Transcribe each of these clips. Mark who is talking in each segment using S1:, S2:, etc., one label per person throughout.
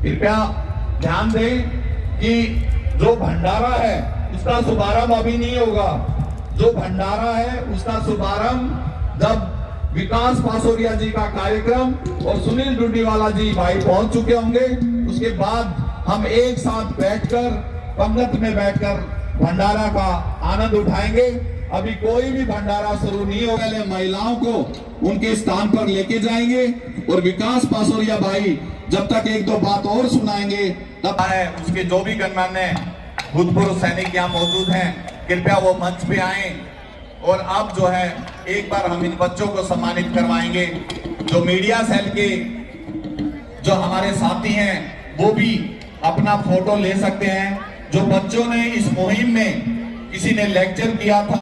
S1: कृपया ध्यान दें कि जो भंडारा है उसका शुभारंभ अभी नहीं होगा। जो भंडारा है उसका शुभारंभ जब विकास पासोरिया जी का कार्यक्रम और सुनील डुंडीवाला जी भाई पहुंच चुके होंगे, उसके बाद हम एक साथ बैठकर पंगत में बैठकर भंडारा का आनंद उठाएंगे। अभी कोई भी भंडारा शुरू नहीं होगा। महिलाओं को उनके स्थान पर लेके जाएंगे और विकास पासोरिया भाई जब तक एक दो बात और सुनाएंगे तब है उसके जो भी गणमान्य भूतपूर्व सैनिक यहाँ मौजूद हैं, कृपया वो मंच पे आए। और अब जो है एक बार हम इन बच्चों को सम्मानित करवाएंगे। जो मीडिया सेल के जो हमारे साथी हैं वो भी अपना फोटो ले सकते हैं। जो बच्चों ने इस मुहिम में किसी ने लेक्चर किया था,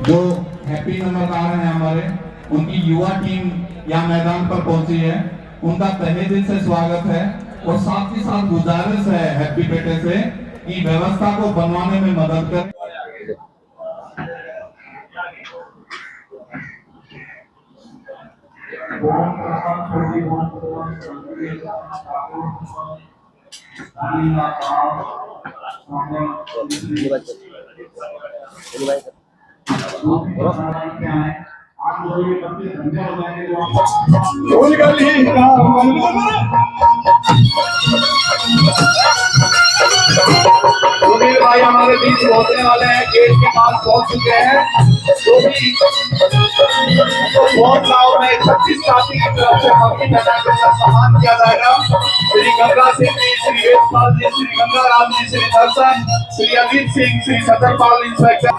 S1: जो हैप्पी नंबरदार हैं हमारे, उनकी युवा टीम यहाँ मैदान पर पहुंची है, उनका तहे दिल से स्वागत है। और साथ ही साथ गुजारिश है हैप्पी बेटे से कि व्यवस्था को बनवाने में मदद कर। सुनील भाई हमारे बीच पहुंचने वाले हैं, गेट के पास पहुंच चुके हैं। जो भी बहुत लाभ में 26 साथी की तरफ से हमें सम्मान किया जाएगा। श्री गंगा सिंह जी, श्री वेदपाल जी, श्री गंगा राम जी, श्री दर्शन, श्री अजीत सिंह, श्री सतरपाल इंस्पेक्टर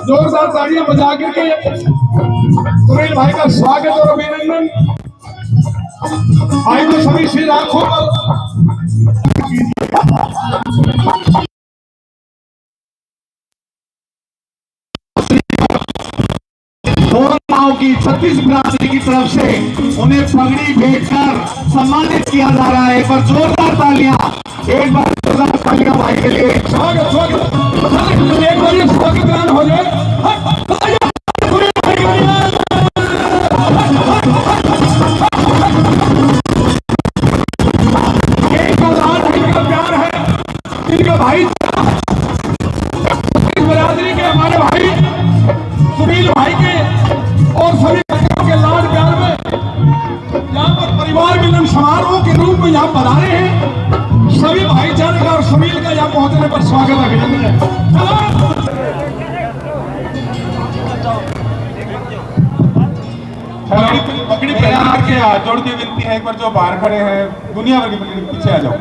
S1: जोरदार तालियां बजा करके सुनील भाई का स्वागत और अभिनंदन। भाई को सभी से आंखों की 36 ब्रांच की तरफ से उन्हें पगड़ी भेंटकर सम्मानित किया जा रहा है। पर जोरदार तालियां, एक बार जोरदार तालियां भाई के लिए। स्वागत स्वागत एक बार स्वागत गान हो जाए। प्यार है इनका भाई
S2: हमारे भाई सुनील भाई के और सभी के लाड प्यार में यहाँ पर परिवार मिलन समारोह के रूप में यहाँ पधारे हैं। सभी भाईचारे का और सुनील का यहाँ पहुंचने पर स्वागत अभिनंदन है।
S3: पकड़ी प्रयास के हाथ जोड़ के विनती है, एक बार जो बाहर खड़े हैं दुनिया भर के पीछे आ जाओ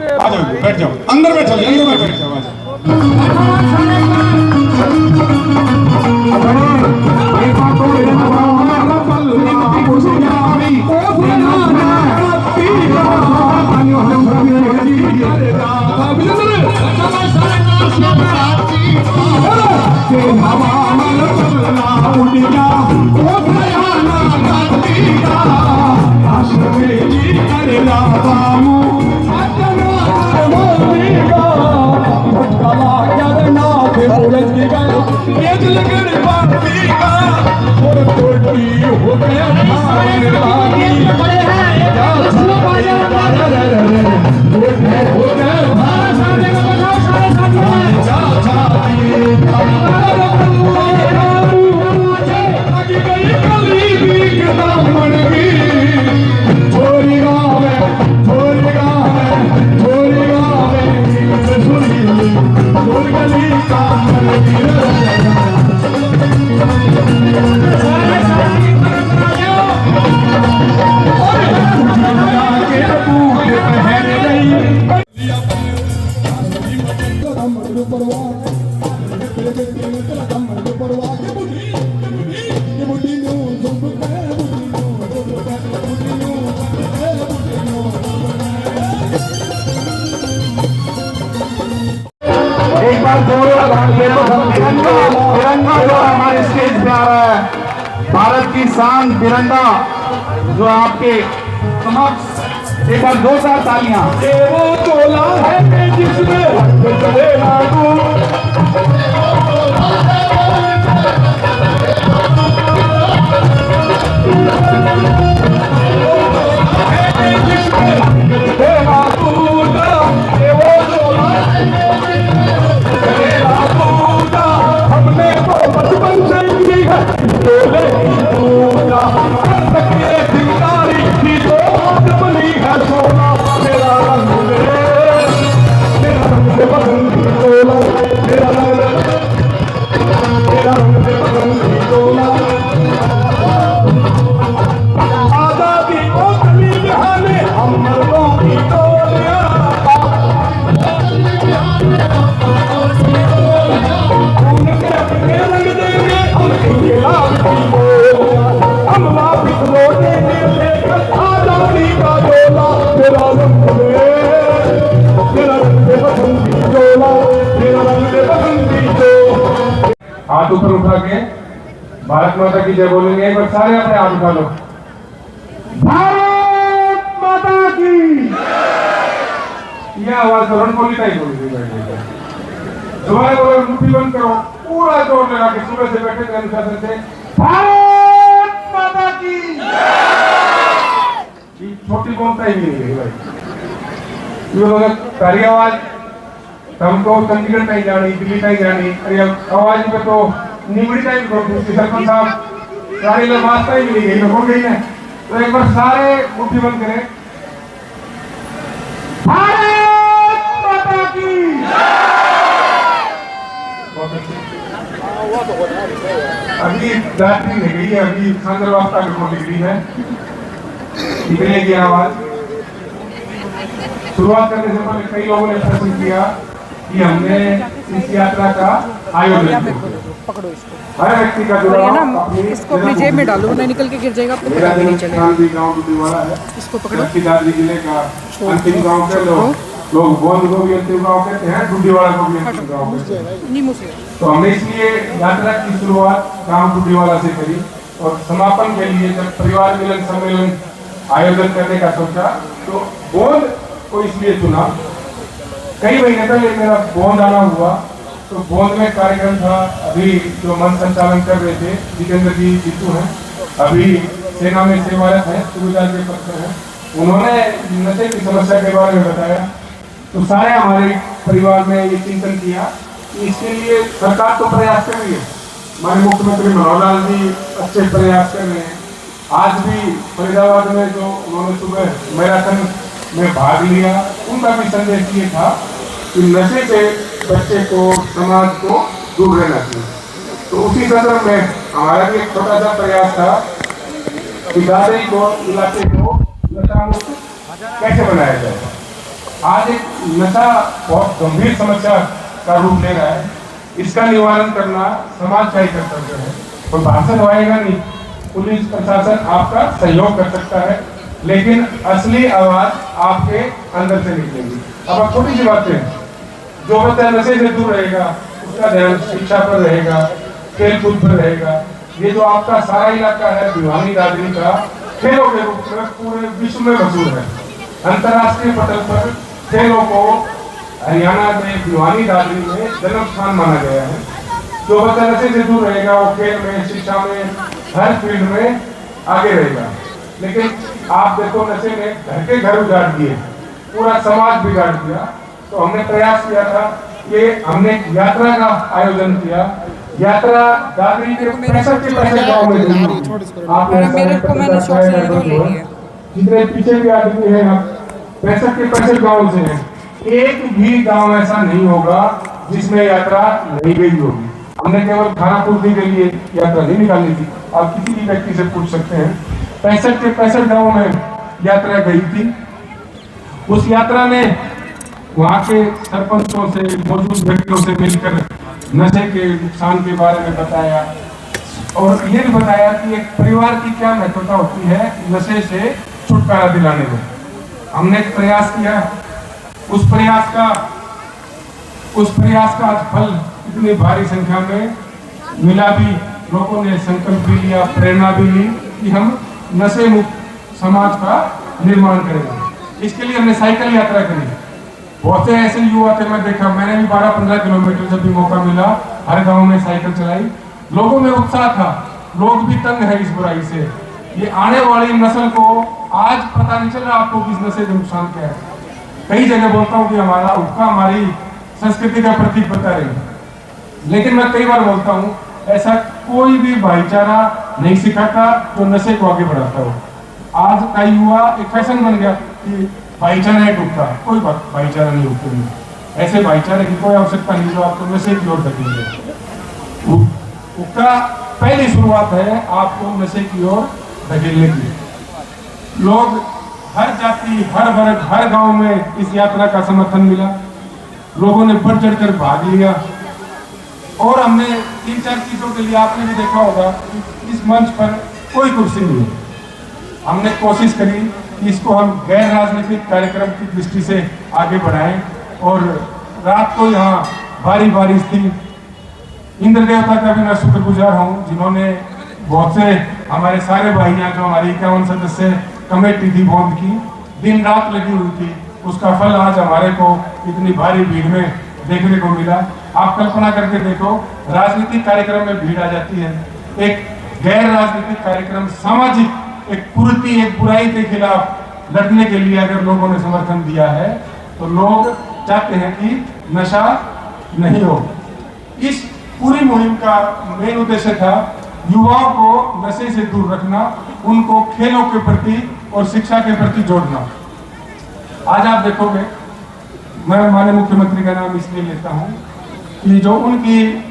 S3: बैठ जाओ, अंदर बैठ जाओ, अंदर में बैठ जाओ, आ जाओ।
S4: तिरंगा जो हमारे स्टेज पे आ रहा है, भारत की शान तिरंगा जो आपके समक्ष, एक बार 2-4 तालियां।
S2: वो तोला है जिसमें
S3: हाथ ऊपर उठा के भारत माता की जय बोलेंगे। एक बार सारे अपने हाथ उठा लो। भारत माता की। यह आवाज तो रणकोली टाइप होगी। दोबारा बोलो, मुट्ठी बंद करो, पूरा जोर लगा के सुबह से बैठे थे अनुशासन से। भारत माता की। छोटी बोलता ही नहीं है भाई, सारी आवाज हमको चंडीगढ़ नहीं जानी, दिल्ली नहीं जानी, अरे आवाज पे तो निगड़ी टाइप सरपंच साहब सारे लोग वास्ता ही मिली गई, हो गई है। तो एक बार सारे मुट्ठी बंद करें। भारत माता की। अभी रात्रि निकली है, अभी सांद्रवास्ता की डिग्री है, निकलेगी आवाज। शुरुआत करने से पहले कई लोगों ने प्रश्न किया कि हमने इस यात्रा का आयोजन
S5: पकड़ो इसको,
S3: हर व्यक्ति का
S5: और ये ना इसको अपनी जेब में डालो, नहीं निकल के गिर जाएगा, आपको पता भी नहीं चलेगा। इसको पकड़ो,
S3: जिले का अंतिम गांव के लोग बोध को भी अंतिम गांव कहते हैं, डुड्डीवाला को भी अंतिम गांव कहते हैं। तो हमने इसलिए यात्रा की शुरुआत गांव डुड्डीवाला से करी और समापन के लिए जब परिवार मिलन सम्मेलन आयोजन करने का सोचा तो बोध को इसलिए चुना। कई महीने पहले मेरा बोध आना हुआ, तो बोध में कार्यक्रम था। अभी जो मंच संचालन कर रहे थे जितेंद्र जी जीतू हैं, अभी सेना में सेवारत है, सूबेदार के पद पर हैं। उन्होंने नशे की समस्या के बारे में बताया, तो सारे हमारे परिवार में ये चिंतन किया कि इसके लिए सरकार तो प्रयास कर रही है, हमारे मुख्यमंत्री मनोहर लाल जी अच्छे प्रयास कर रहे हैं। आज भी फरीदाबाद में जो उन्होंने सुबह मैराथन में भाग लिया, उनका भी संदेश ये था कि नशे से बच्चे को, समाज को दूर रहना चाहिए। तो उसी संदर्भ में हमारा भी एक छोटा सा प्रयास था कि दादरी को, इलाके को नशा मुक्त कैसे बनाया जाए। आज एक नशा बहुत गंभीर समस्या का रूप ले रहा है। इसका निवारण करना समाज का ही कर्तव्य है। कोई भाषण होएगा नहीं, पुलिस प्रशासन आपका सहयोग कर सकता है, लेकिन असली आवाज आपके अंदर से निकलेगी। अब छोटी सी बात है, जो बच्चा नशे से दूर रहेगा उसका ध्यान शिक्षा पर रहेगा, खेल कूद पर रहेगा। ये जो आपका सारा इलाका है भिवानी दादरी का, खेलों के रूप में पूरे विश्व में मशहूर है। अंतर्राष्ट्रीय पटल पर खेलों को हरियाणा में भिवानी दादरी में जन्म स्थान माना गया है। जो बच्चा नशे से दूर रहेगा वो खेल में, शिक्षा में, हर फील्ड में आगे रहेगा। लेकिन आप देखो, नशे ने घर के घर उजाड़ दिए, पूरा समाज बिगाड़ दिया। तो हमने प्रयास किया था कि हमने एक यात्रा का आयोजन किया। यात्रा दादरी के 65 गाँव में जितने पीछे भी आदमी है, 65 गाँव से हैं। एक भी गांव ऐसा नहीं होगा जिसमें यात्रा नहीं गई होगी। हमने केवल खानापूर्ति के लिए यात्रा नहीं निकाली थी। आप किसी भी व्यक्ति से पूछ सकते हैं। 65 गांवों में यात्रा गई थी। उस यात्रा ने वहां के सरपंचों से, मौजूद व्यक्तियों से मिलकर नशे के नुकसान के बारे में बताया और ये भी बताया कि एक परिवार की क्या महत्वता होती है नशे से छुटकारा दिलाने में। हमने एक प्रयास किया, उस प्रयास का आज फल इतनी भारी संख्या में मिला भी। लोगों ने संकल्प भी लिया, प्रेरणा भी ली कि हम नशे मुक्त समाज का निर्माण करेंगे। इसके लिए हमने साइकिल यात्रा करी। बहुत से ऐसे युवा थे, मैं देखा, मैंने भी 12-15 किलोमीटर जब भी मौका मिला हर गांव में साइकिल चलाई। लोगों में उत्साह था, लोग भी तंग है इस बुराई से। ये आने वाली नस्ल को आज पता नहीं चल रहा आपको कि इस नशे का नुकसान क्या है। कई जगह बोलता हूँ कि हमारा हुक्का हमारी संस्कृति का प्रतीक बता रही है, लेकिन मैं कई बार बोलता हूँ ऐसा कोई भी भाईचारा नहीं सिखाता जो नशे को आगे बढ़ाता हो। आज का युवा एक फैशन बन गया कि भाईचारा है हुक्का, कोई भाईचारा नहीं हुक्के में। ऐसे भाईचारे की कोई आवश्यकता नहीं जो आपको नशे की ओर धकेले। हुक्का पहली शुरुआत है आपको नशे की ओर धकेलने की। लोग हर जाति, हर वर्ग, हर गांव में इस यात्रा का समर्थन मिला। लोगों ने बढ़ चढ़कर भाग लिया और हमने 3-4 चीजों के लिए, आपने भी देखा होगा, इस मंच पर कोई कुर्सी नहीं है। हमने कोशिश करी कि इसको हम गैर राजनीतिक कार्यक्रम की दृष्टि से आगे बढ़ाएं और रात को यहाँ भारी बारिश थी। इंद्र देवता का भी मैं शुक्रगुजार हूँ जिन्होंने बहुत से हमारे सारे भाइयाँ, जो हमारी 51 सदस्य कमेटी थी बौंद की, दिन रात लगी हुई थी, उसका फल आज हमारे को इतनी भारी भीड़ में देखने को मिला। आप कल्पना करके देखो, राजनीतिक कार्यक्रम में भीड़ आ जाती है, एक गैर राजनीतिक कार्यक्रम, सामाजिक एक कुरीति, एक बुराई के खिलाफ लड़ने के लिए अगर लोगों ने समर्थन दिया है तो लोग चाहते हैं कि नशा नहीं हो। इस पूरी मुहिम का मेन उद्देश्य था युवाओं को नशे से दूर रखना, उनको खेलों के प्रति और शिक्षा के प्रति जोड़ना। आज आप देखोगे, मैं माननीय मुख्यमंत्री का नाम इसलिए लेता हूं कि जो उनकी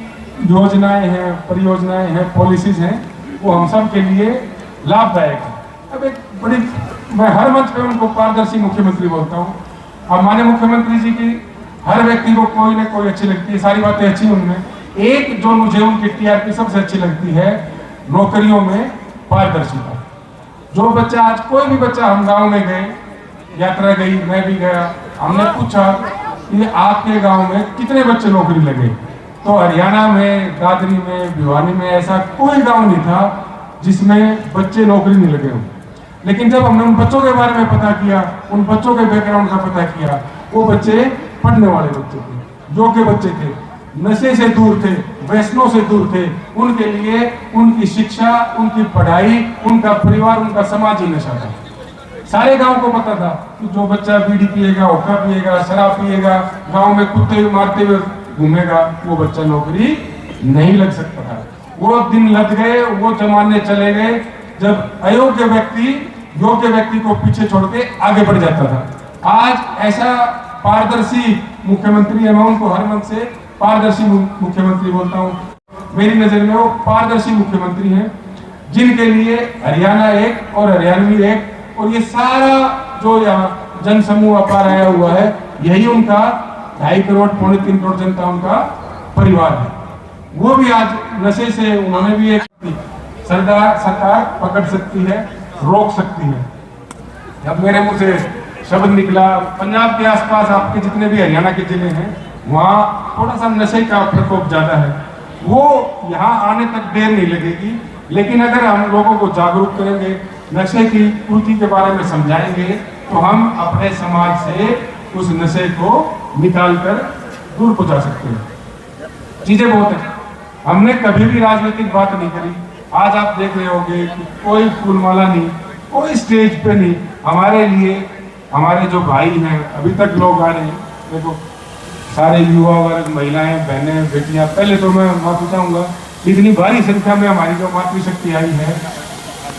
S3: योजनाएं हैं, परियोजनाएं हैं, पॉलिसीज हैं, वो हम सब के लिए लाभदायक है। अब एक बड़ी, मैं हर मंच पे उनको पारदर्शी मुख्यमंत्री बोलता हूँ। अब माननीय मुख्यमंत्री जी की हर व्यक्ति को कोई ना कोई अच्छी लगती है, सारी बातें अच्छी उनमें। एक जो मुझे उनकी टीआरपी सबसे अच्छी लगती है, नौकरियों में पारदर्शिता। जो बच्चा, आज कोई भी बच्चा, हम गांव में गए, यात्रा गई, मैं भी गया, हमने पूछा कि आपके गांव में कितने बच्चे नौकरी लगे, तो हरियाणा में, दादरी में, भिवानी में ऐसा कोई गांव नहीं था जिसमें बच्चे नौकरी नहीं लगे हों। लेकिन जब हमने उन बच्चों के बारे में पता किया, उन बच्चों के बैकग्राउंड का पता किया, वो बच्चे पढ़ने वाले बच्चे थे, योग्य बच्चे थे, नशे से दूर थे, व्यसनों से दूर थे। उनके लिए उनकी शिक्षा, उनकी पढ़ाई, उनका परिवार, उनका समाज ही नशा था। सारे गांव को पता था कि जो बच्चा बीड़ी पिएगा, हुक्का पिएगा, शराब पिएगा, गांव में कुत्ते मारते हुए घूमेगा, वो बच्चा नौकरी नहीं लग सकता था। वो दिन लग गए, वो जमाने चले गए जब अयोग्य व्यक्ति योग्य व्यक्ति को पीछे छोड़ के आगे बढ़ जाता था। आज ऐसा पारदर्शी मुख्यमंत्री है, मैं उनको हर मन से पारदर्शी मुख्यमंत्री बोलता हूँ। मेरी नजर में वो पारदर्शी मुख्यमंत्री हैं जिनके लिए हरियाणा एक और हरियाणवी एक, और ये सारा जो यहाँ जन समूह अपार आया हुआ है, यही उनका 2.5 करोड़ 3.25 करोड़ जनता उनका परिवार है। वो भी आज नशे से उन्होंने भी एक सरकार पकड़ सकती है, रोक सकती है। जब मेरे मुंह से शब्द निकला, पंजाब के आसपास आपके जितने भी हरियाणा के जिले हैं वहाँ थोड़ा सा नशे का प्रकोप ज्यादा है, वो यहाँ आने तक देर नहीं लगेगी। लेकिन अगर हम लोगों को जागरूक करेंगे, नशे की कुरीति के बारे में समझाएंगे, तो हम अपने समाज से उस नशे को निकाल कर दूर पहुंचा सकते हैं। चीजें बहुत है, हमने कभी भी राजनीतिक बात नहीं करी। आज आप देख रहे होंगे कि कोई फूलमाला नहीं, कोई स्टेज पे नहीं। हमारे लिए हमारे जो भाई हैं, अभी तक लोग आ रहे हैं, देखो सारे युवा वर्ग, महिलाएं, बहनें, बेटियां, पहले तो मैं माफी चाहूंगा इतनी भारी संख्या में हमारी जो मातृशक्ति आई है,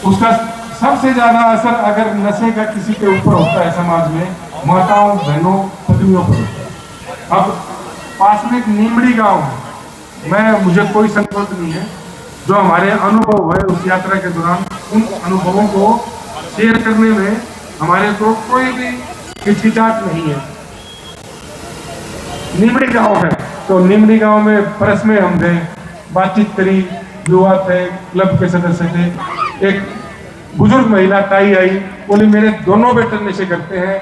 S3: उसका सबसे ज्यादा असर अगर नशे का किसी के ऊपर होता है समाज में, माताओं, बहनों, पत्नियों पर होता है। अब पास में एक नीमड़ी गांव है, मुझे कोई संकोच नहीं है, जो हमारे अनुभव है उस यात्रा के दौरान, उन अनुभवों को शेयर करने में हमारे को कोई भी हिचकिचाहट नहीं है। नीमड़ी गांव है, तो नीमड़ी गांव में परस में हम गए, बातचीत करी, युवा थे, क्लब के सदस्य थे। एक बुजुर्ग महिला ताई आई, बोली मेरे दोनों बेटे नशे करते हैं,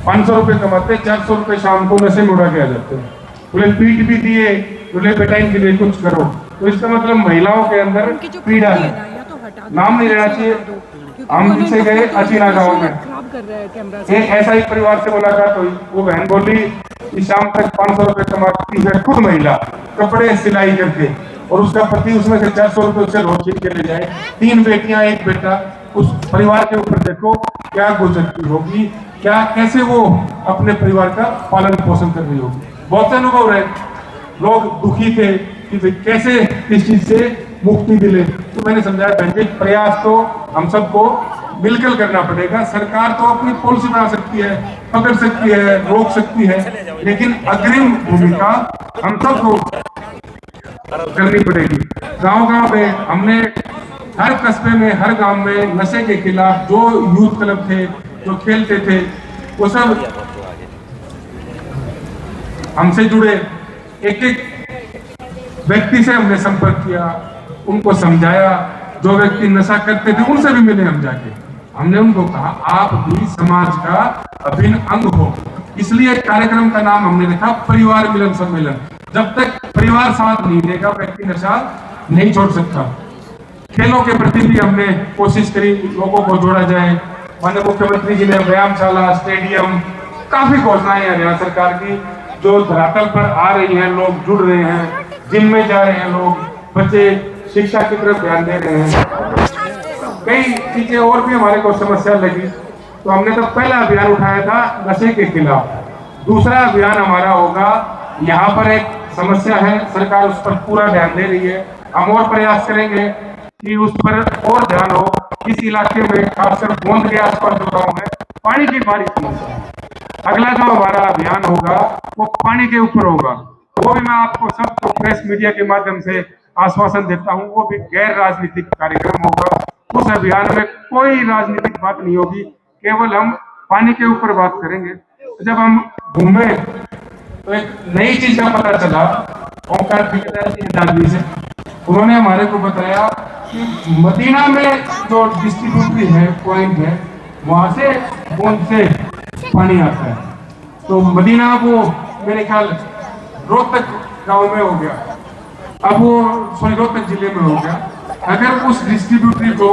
S3: 500 रुपये कमाते, 400 रुपये शाम को नशे में उड़ा के आ जाते हैं। बोले पीट भी दिए, बोले बेटा इनके लिए कुछ करो। तो इसका मतलब महिलाओं के अंदर पीड़ा है। नाम नहीं लेना चाहिए। हम पीछे गए अचीना गांव में, एक ऐसा ही परिवार से मुलाकात हुई। वो बहन बोली कि शाम तक 500 रुपये कमाती है खुद महिला, कपड़े सिलाई करके, और उसका पति उसमें से 400 रुपये उससे रोज छीन के ले जाए। 3 बेटियां, 1 बेटा। उस परिवार के ऊपर देखो क्या गुजरती होगी, क्या कैसे वो अपने परिवार का पालन पोषण कर रही होगी। बहुत से अनुभव रहे, लोग दुखी थे कि कैसे इस चीज से मुक्ति मिले। तो मैंने समझाया बहन जी, प्रयास तो हम सबको मिलकर करना पड़ेगा। सरकार तो अपनी पॉलिसी बना सकती है, पकड़ सकती है, रोक सकती है, लेकिन अग्रिम भूमिका हम सबको करनी पड़ेगी। गांव-गांव में हमने हर कस्बे में, हर गांव में नशे के खिलाफ जो यूथ क्लब थे, जो खेलते थे, वो सब हमसे जुड़े। एक व्यक्ति से हमने संपर्क किया, उनको समझाया। जो व्यक्ति नशा करते थे उनसे भी मिले हम जाके। हमने उनको कहा आप भी समाज का अभिन्न अंग हो, इसलिए कार्यक्रम का नाम हमने रखा परिवार मिलन सम्मेलन। जब तक परिवार साथ नहीं देगा, व्यक्ति नशा नहीं छोड़ सकता। खेलों के प्रति भी हमने कोशिश करी, लोगों को जोड़ा जाए। माननीय मुख्यमंत्री जी ने व्यायामशाला, स्टेडियम, काफी घोषणाएं हरियाणा सरकार की जो धरातल पर आ रही है, लोग जुड़ रहे हैं, जिम में जा रहे हैं, लोग बच्चे शिक्षा की तरफ ध्यान दे रहे हैं। कई चीजें और भी हमारे को समस्या लगी, तो हमने तो पहला अभियान उठाया था नशे के खिलाफ। दूसरा अभियान हमारा होगा, यहाँ पर एक समस्या है, सरकार उस पर पूरा ध्यान दे रही है, हम और प्रयास करेंगे कि उस पर और ध्यान हो। इस इलाके में खासकर गोंद के आसपास जो गाँव है, पानी की भारी समस्या है। अगला जो हमारा अभियान होगा वो पानी के ऊपर होगा, वो भी मैं आपको सबको प्रेस मीडिया के माध्यम से आश्वासन देता हूँ, वो भी गैर राजनीतिक कार्यक्रम होगा। उस अभियान में कोई राजनीतिक बात नहीं होगी, केवल हम पानी के ऊपर बात करेंगे। जब हम घूमे तो एक नई चीज का पता चला, ओंकार ठेकेदार से उन्होंने हमारे को बताया कि मदीना में जो डिस्ट्रीब्यूटरी है, पॉइंट है, वहां से गोंद से पानी आता है। तो मदीना वो मेरे ख्याल रोहतक गांव में हो गया, अब वो रोहतक जिले में हो गया। अगर उस डिस्ट्रीब्यूटरी को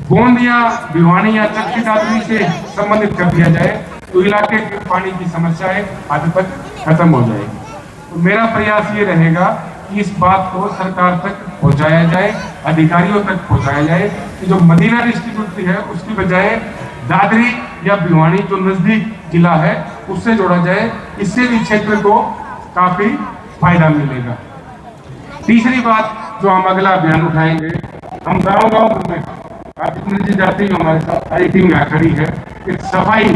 S3: गोंद या भिवानी या चक्की दादरी से संबंधित कर दिया जाए तो इलाके की पानी की समस्याएं हद तक खत्म हो जाएगी। तो मेरा प्रयास ये रहेगा कि इस बात को सरकार तक पहुंचाया जाए, अधिकारियों तक पहुंचाया जाए कि जो मदीना डिस्ट्रीब्यूटरी है उसकी बजाय दादरी या भिवानी जो नजदीक जिला है उससे जोड़ा जाए। इससे भी क्षेत्र को काफी फायदा मिलेगा। तीसरी बात, जो हम अगला अभियान उठाएंगे, हम गाँव गाँव में, आप जितने जी जाते ही हमारे साथ, सारी टीम यहाँ खड़ी है। एक सफाई,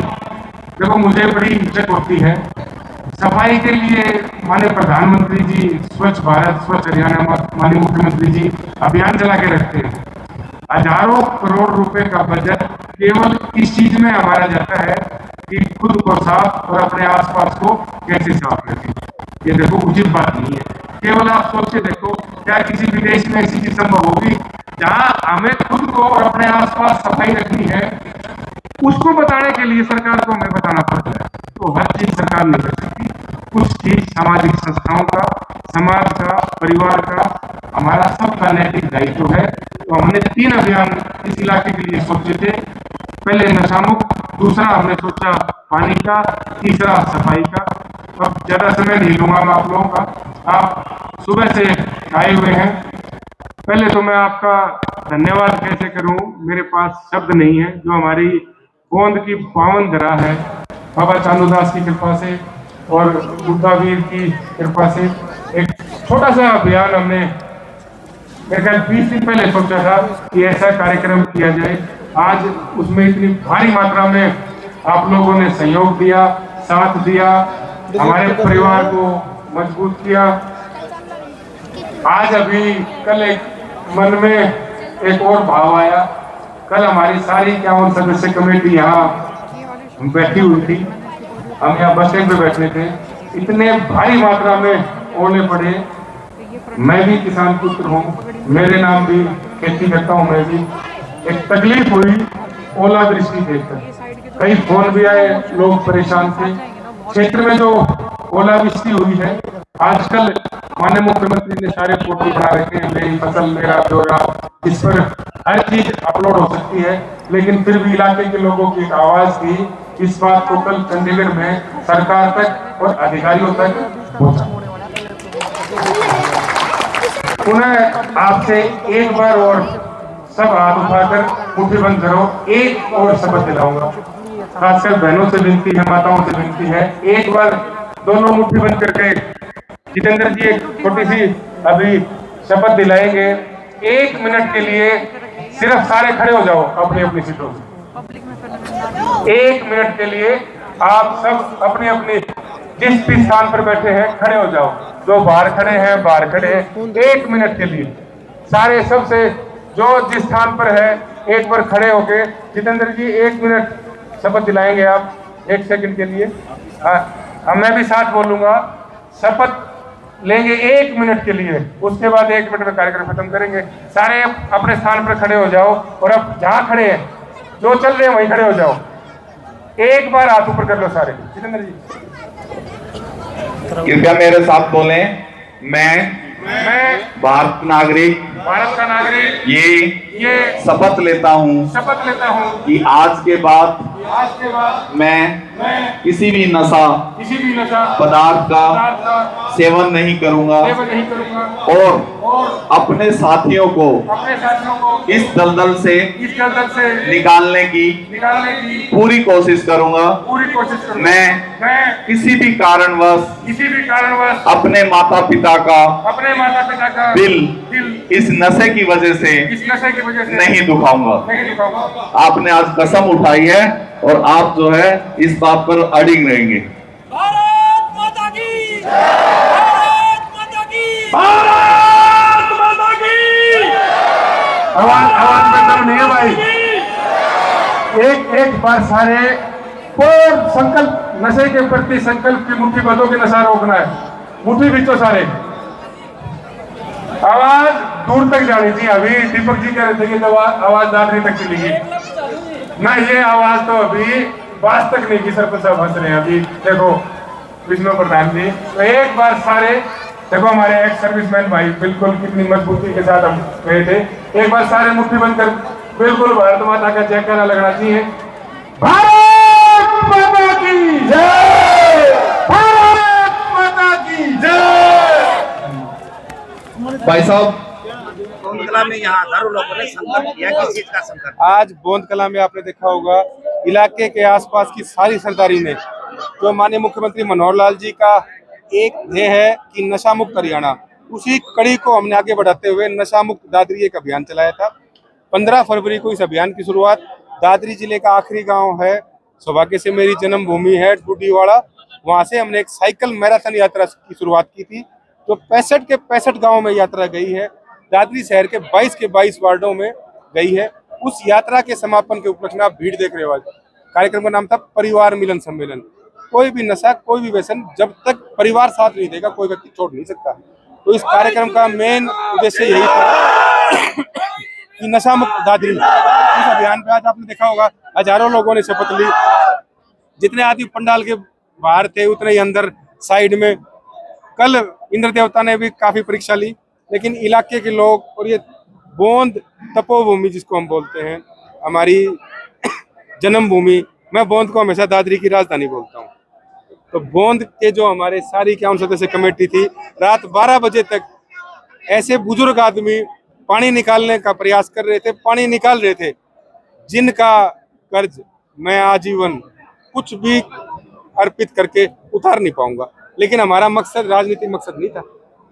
S3: देखो मुझे बड़ी हिचक होती है, सफाई के लिए माननीय प्रधानमंत्री जी स्वच्छ भारत स्वच्छ हरियाणा माननीय मुख्यमंत्री जी अभियान चला के रखते हैं। हजारों करोड़ रुपए का बजट केवल इस चीज में हमारा जाता है कि खुद को साफ और अपने आसपास को कैसे साफ रखें। ये देखो उचित बात नहीं है। केवल आप सोच के देखो, क्या किसी भी देश में ऐसी चीज संभव होगी जहां हमें खुद को और अपने आसपास सफाई रखनी है, उसको बताने के लिए सरकार को हमें बताना पड़ता है। तो हर चीज सरकार नहीं कर सकती, कुछ चीज सामाजिक संस्थाओं का, समाज का, परिवार का, हमारा सबका नैतिक दायित्व है। तो हमने 3 अभियान इस इलाके के लिए सोचे थे। पहले नशा मुक्त, दूसरा हमने सोचा पानी का, तीसरा सफाई का। अब ज्यादा समय नहीं लूंगा मैं आप लोगों का, आप सुबह से आए हुए हैं। पहले तो मैं आपका धन्यवाद कैसे करूं, मेरे पास शब्द नहीं है। जो हमारी गोंद की पावन धरा है, बाबा चांदूदास की कृपा से और बुद्धा वीर की कृपा से एक छोटा सा अभियान हमने मेरे ख्याल 20 दिन पहले सोचा था कि ऐसा कार्यक्रम किया जाए। आज उसमें इतनी भारी मात्रा में आप लोगों ने सहयोग दिया, साथ दिया, हमारे परिवार को मजबूत किया। आज अभी कल एक मन में एक और भाव आया। कल हमारी सारी 51 सदस्य कमेटी यहाँ बैठी हुई थी, हम यहाँ बस स्टैंड पे बैठे थे। इतने भारी मात्रा में ओले पड़े। मैं भी किसान पुत्र हूँ, मेरे नाम भी खेती करता हूँ। मैं भी एक तकलीफ हुई ओलावृष्टि देखकर, कई फोन भी आए, लोग परेशान थे। क्षेत्र में जो ओलावृष्टि हुई है, आजकल माननीय मुख्यमंत्री ने सारे फोटो बना रखे हैं, मेरी फसल मेरा ब्यौरा, इस पर हर चीज अपलोड हो सकती है। लेकिन फिर भी इलाके के लोगों की एक आवाज थी, इस बात को कल चंडीगढ़ में सरकार तक और अधिकारियों तक पहुंचा। पुनः आपसे एक बार और सब हाथ उठाकर मुट्ठी बंद करो, एक और शपथ दिलाऊंगा। खासकर बहनों से विनती है, माताओं से विनती है, एक बार दोनों मुट्ठी बंद करके जितेंद्र जी एक छोटी सी अभी शपथ दिलाएंगे। 1 मिनट के लिए सिर्फ सारे खड़े हो जाओ अपनी अपनी सीटों से। 1 मिनट के लिए आप सब अपनी अपनी जिस भी स्थान पर बैठे हैं खड़े हो जाओ। जो बाहर खड़े हैं बाहर खड़े हैं। 1 मिनट के लिए सारे सबसे जो जिस स्थान पर है एक बार खड़े होके जितेंद्र जी 1 मिनट शपथ दिलाएंगे आप 1 सेकंड के लिए। मैं भी साथ बोलूंगा, शपथ लेंगे 1 मिनट के लिए, उसके बाद 1 मिनट में कार्यक्रम खत्म करेंगे। सारे अपने स्थान पर खड़े हो जाओ और अब जहां खड़े हैं जो चल रहे हैं वहीं खड़े हो जाओ। एक बार हाथ ऊपर कर लो सारे। जितेंद्र जी
S1: कृपया मेरे साथ बोलें। मैं भारत का नागरिक ये शपथ लेता हूँ कि आज के बाद मैं किसी भी नशा पदार्थ का सेवन नहीं करूंगा और अपने साथियों को इस दलदल से निकालने की पूरी कोशिश करूंगा। मैं किसी भी कारणवश अपने माता पिता का दिल इस नशे की वजह से नहीं दुखाऊंगा। आपने आज कसम उठाई है और आप जो है इस बात पर अडिग रहेंगे।
S6: भारत माता की जय!
S3: भारत माता की आवाज बंद नहीं है भाई। एक बार सारे पूर्ण संकल्प, नशे के प्रति संकल्प की मुट्ठी बंधों के नशा रोकना है। मुट्ठी बीचो सारे, आवाज दूर तक जानी थी। अभी दीपक जी कह रहे थे कि जब आवाज दादरी तक चलेगी ना, ये आवाज तो अभी बात तक नहीं की। सरपंच साहब हंस रहे हैं। अभी देखो विष्णु प्रधान जी, तो एक बार सारे देखो हमारे एक्स सर्विसमैन भाई बिल्कुल कितनी मजबूती के साथ हम गए थे। एक बार सारे मुट्ठी बंद कर बिल्कुल भारत माता का जयकारा लगना चाहिए। भारत माता की जय! भारत माता की जय!
S1: भाई साहब,
S6: गोंदकला में यहाँ हजारों लोगों ने संकल्प किया। किस चीज का संकल्प?
S3: आज गोंदकला में आपने देखा होगा इलाके के आसपास की सारी सरदारी ने जो माननीय मुख्यमंत्री मनोहर लाल जी का एक ध्येय है कि नशा मुक्त हरियाणा, उसी कड़ी को हमने आगे बढ़ाते हुए नशा मुक्त दादरी एक अभियान चलाया था। 15 फरवरी को इस अभियान की शुरुआत दादरी जिले का आखिरी गांव है, सौभाग्य से मेरी जन्मभूमि है डूडीवाड़ा, वहां से हमने एक साइकिल मैराथन यात्रा की शुरुआत की थी, जो 65 के 65 गाँव में यात्रा गई है। दादरी शहर के 22 के 22 वार्डों में गई है। उस यात्रा के समापन के उपलक्ष्य में आप भीड़ देख रहे हो। आज कार्यक्रम का नाम था परिवार मिलन सम्मेलन। कोई भी नशा, कोई भी व्यसन, जब तक परिवार साथ नहीं देगा कोई व्यक्ति छोड़ नहीं सकता। तो इस कार्यक्रम का मेन उद्देश्य यही था कि नशा मुक्त दादरी। इस अभियान पे आज आपने देखा होगा हजारों लोगों ने शपथ ली। जितने आदमी पंडाल के बाहर थे उतने ही अंदर साइड में। कल इंद्र देवता ने भी काफी परीक्षा ली, लेकिन इलाके के लोग और ये बोंद तपोभूमि जिसको हम बोलते हैं, हमारी जन्मभूमि, मैं बोंद को हमेशा दादरी की राजधानी बोलता हूँ। तो बोंद के जो हमारे सारी काउंट सदस्य कमेटी थी, रात 12 बजे तक ऐसे बुजुर्ग आदमी पानी निकालने का प्रयास कर रहे थे, पानी निकाल रहे थे, जिनका कर्ज मैं आजीवन कुछ भी अर्पित करके उतार नहीं पाऊंगा। लेकिन हमारा मकसद राजनीतिक मकसद नहीं था,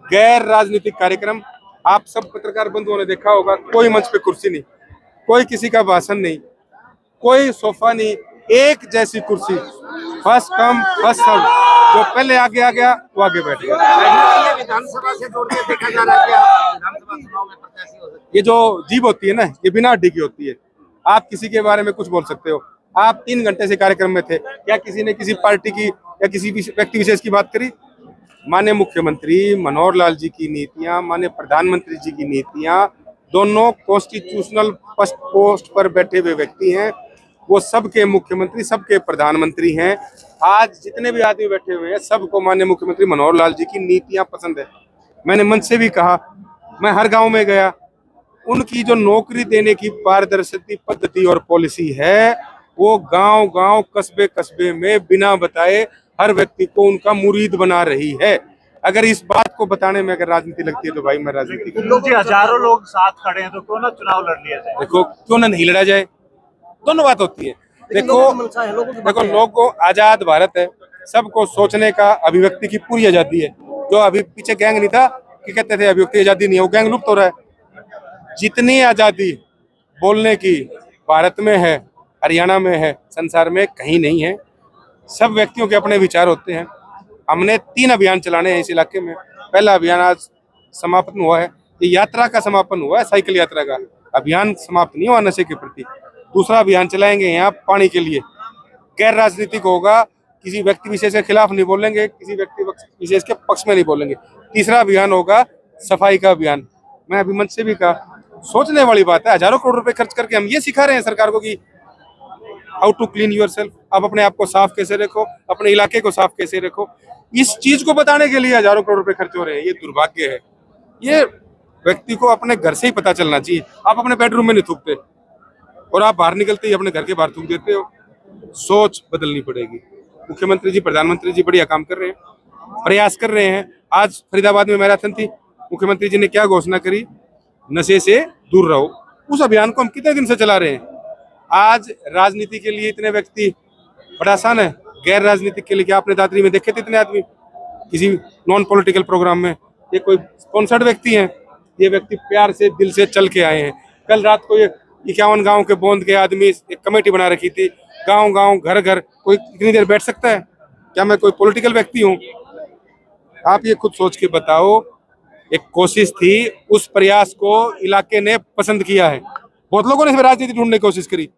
S3: गैर राजनीतिक कार्यक्रम। आप सब पत्रकार बंधुओं ने देखा होगा, कोई मंच पे कुर्सी नहीं, कोई किसी का भाषण नहीं, कोई सोफा नहीं, एक जैसी कुर्सी, फर्स्ट कम फर्स्ट सर्व। जो पहले आगे आ गया वो आगे बैठ गया।
S6: ये विधानसभा से जोड़ के देखा जा रहा है कि आप विधानसभा चुनाव में प्रत्याशी हो सकते हैं।
S3: ये जो जीभ होती है ना, ये बिना हड्डी की होती है। आप किसी के बारे में कुछ बोल सकते हो। आप 3 घंटे से कार्यक्रम में थे, क्या किसी ने किसी पार्टी की या किसी व्यक्ति विशेष की बात करी? माननीय मुख्यमंत्री मनोहर लाल जी की नीतियां, माननीय प्रधानमंत्री जी की नीतियां, दोनों कॉन्स्टिट्यूशनल फर्स्ट पोस्ट पर बैठे हुए व्यक्ति हैं। वो सबके मुख्यमंत्री, सबके प्रधानमंत्री हैं। आज जितने भी आदमी बैठे हुए हैं, सबको माननीय मुख्यमंत्री मनोहर लाल जी की नीतियां पसंद है। मैंने मंच से भी कहा, मैं हर गांव में गया, उनकी जो नौकरी देने की पारदर्शी पद्धति और पॉलिसी है, वो गांव गांव कस्बे कस्बे में बिना बताए हर व्यक्ति को उनका मुरीद बना रही है। अगर इस बात को बताने में अगर राजनीति लगती है तो भाई मैं राजनीति
S7: हजारों लोग साथ खड़े हैं, तो क्यों ना चुनाव लड़ लिया जाए?
S3: देखो, क्यों ना नहीं लड़ा जाए? दोनों बात होती है। देखो लोगों आजाद भारत है, सबको सोचने का, अभिव्यक्ति की पूरी आजादी है। जो अभी पीछे गैंग नहीं था कि कहते थे अभिव्यक्ति आजादी नहीं है, वो गैंग लुप्त हो रहा है। जितनी आजादी बोलने की भारत में है, हरियाणा में है, संसार में कहीं नहीं है। सब व्यक्तियों के अपने विचार होते हैं। हमने 3 अभियान चलाने हैं इस इलाके में। पहला अभियान आज समापन हुआ है, ये यात्रा का समापन हुआ है, साइकिल यात्रा का अभियान समाप्त नहीं हुआ नशे के प्रति। दूसरा अभियान चलाएंगे यहाँ पानी के लिए, गैर राजनीतिक होगा, किसी व्यक्ति विशेष के खिलाफ नहीं बोलेंगे, किसी व्यक्ति विशेष के पक्ष में नहीं बोलेंगे। तीसरा अभियान होगा सफाई का अभियान। मैं अभी मंच से भी कहा, सोचने वाली बात है, हजारों करोड़ रुपए खर्च करके हम ये सिखा रहे हैं सरकार को कि हाउ टू क्लीन योरसेल्फ, आप अपने आप को साफ कैसे रखो, अपने इलाके को साफ कैसे रखो। इस चीज को बताने के लिए हजारों करोड़ रुपए खर्च हो रहे हैं। ये दुर्भाग्य है। ये व्यक्ति को अपने घर से ही पता चलना चाहिए। आप अपने बेडरूम में नहीं थूकते और आप बाहर निकलते ही अपने घर के बाहर थूक देते हो। सोच बदलनी पड़ेगी। मुख्यमंत्री जी, प्रधानमंत्री जी बढ़िया काम कर रहे हैं, प्रयास कर रहे हैं। आज फरीदाबाद में मैराथन थी, मुख्यमंत्री जी ने क्या घोषणा करी? नशे से दूर रहो। उस अभियान को हम कितने दिन से चला रहे हैं। आज राजनीति के लिए इतने व्यक्ति, बड़ा आसान है। गैर राजनीतिक के लिए क्या आपने दादरी में देखे थे इतने आदमी किसी नॉन पॉलिटिकल प्रोग्राम में? ये कोई स्पॉन्सर्ड व्यक्ति हैं, ये व्यक्ति प्यार से दिल से चल के आए हैं। कल रात को ये 51 गांव के बोंद के आदमी एक कमेटी बना रखी थी, गांव गांव घर घर। कोई कितनी देर बैठ सकता है? क्या मैं कोई पॉलिटिकल व्यक्ति हूँ? आप ये खुद सोच के बताओ। एक कोशिश थी, उस प्रयास को इलाके ने पसंद किया है। बहुत लोगों ने राजनीति ढूंढने की कोशिश करी,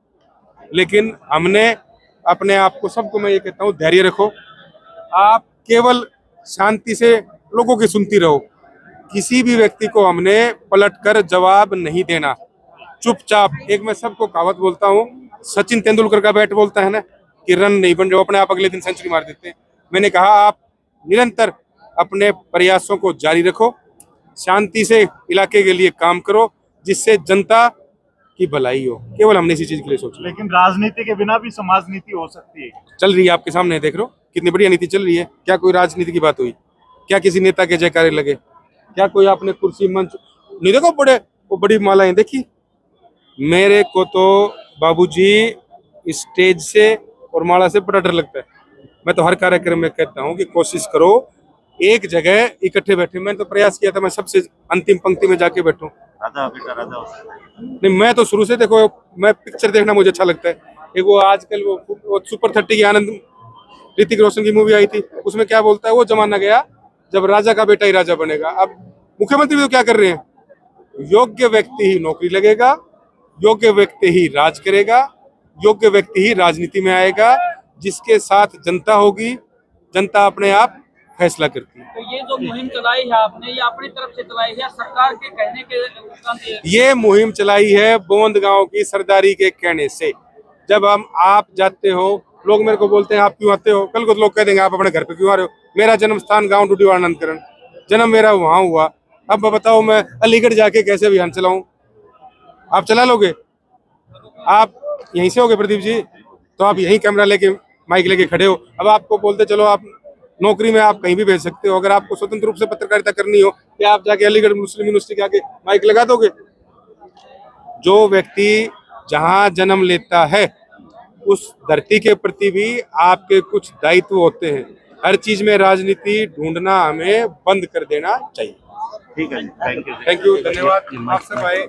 S3: लेकिन हमने अपने आप को, सबको मैं ये कहता हूँ, धैर्य रखो। आप केवल शांति से लोगों की सुनती रहो। किसी भी व्यक्ति को हमने पलटकर जवाब नहीं देना। चुपचाप, एक मैं सबको कहावत बोलता हूँ, सचिन तेंदुलकर का बैट बोलता है ना कि रन नहीं बन रहे, अपने आप अगले दिन सेंचुरी मार देते हैं। मैंने कहा आप निरंतर अपने प्रयासों को जारी रखो, शांति से इलाके के लिए काम करो, जिससे जनता की भलाई हो। केवल हमने इसी चीज के लिए सोचा।
S7: लेकिन राजनीति के बिना भी समाज नीति हो सकती है।
S3: चल रही है, आपके सामने देख लो कितनी बढ़िया नीति चल रही है। क्या कोई राजनीति की बात हुई? क्या किसी नेता के जयकारे लगे? क्या कोई आपने कुर्सी मंच नहीं देखो? वो बड़ी मालाएं देखी? मेरे को तो बाबूजी स्टेज से और माला से बड़ा डर लगता है। मैं तो हर कार्यक्रम में कहता हूँ कि कोशिश करो एक जगह इकट्ठे बैठे। मैंने तो प्रयास किया था मैं सबसे अंतिम पंक्ति में जाके बैठूं।
S7: राजा बेटा राजा हो सकता है।
S3: नहीं, मैं तो शुरू से देखो, मैं पिक्चर देखना मुझे अच्छा लगता है। एक वो आजकल वो सुपर 30 की आनंद ऋतिक रोशन की मूवी आई थी, उसमें क्या बोलता है, वो जमाना गया जब राजा का बेटा ही राजा बनेगा। अब मुख्यमंत्री भी तो क्या कर रहे हैं, योग्य व्यक्ति ही नौकरी लगेगा, योग्य व्यक्ति ही राज करेगा, योग्य व्यक्ति ही राजनीति में आएगा, जिसके साथ जनता होगी, जनता अपने आप फैसला करती है।
S8: तो ये जो मुहिम चलाई है आपने, ये अपनी तरफ से चलाई है, सरकार के कहने के
S3: ये मुहिम चलाई है बोंद गांव की सरदारी के कहने से। जब आप जाते हो, लोग मेरे को बोलते हैं आप क्यों आते हो, कल को तो लोग कह देंगे आप अपने घर पे क्यों आ रहे हो। मेरा जन्म स्थान गाँव डुडीवाड़ा आनंदकरण, जन्म मेरा वहां हुआ। अब बताओ मैं अलीगढ़ जाके कैसे अभियान चलाऊं? आप चला लोगे? आप यहीं से होगे प्रदीप जी, तो आप यहीं कैमरा लेके माइक लेके खड़े हो। अब आपको बोलते चलो आप नौकरी में आप कहीं भी भेज सकते हो, अगर आपको स्वतंत्र रूप से पत्रकारिता करनी हो कि आप जाके अलीगढ़ मुस्लिम यूनिवर्सिटी के आगे माइक लगा दोगे? जो व्यक्ति जहां जन्म लेता है उस धरती के प्रति भी आपके कुछ दायित्व होते हैं। हर चीज में राजनीति ढूंढना हमें बंद कर देना चाहिए।
S7: ठीक है, थैंक यू।
S3: थैंक यू, धन्यवाद। आप सब आए।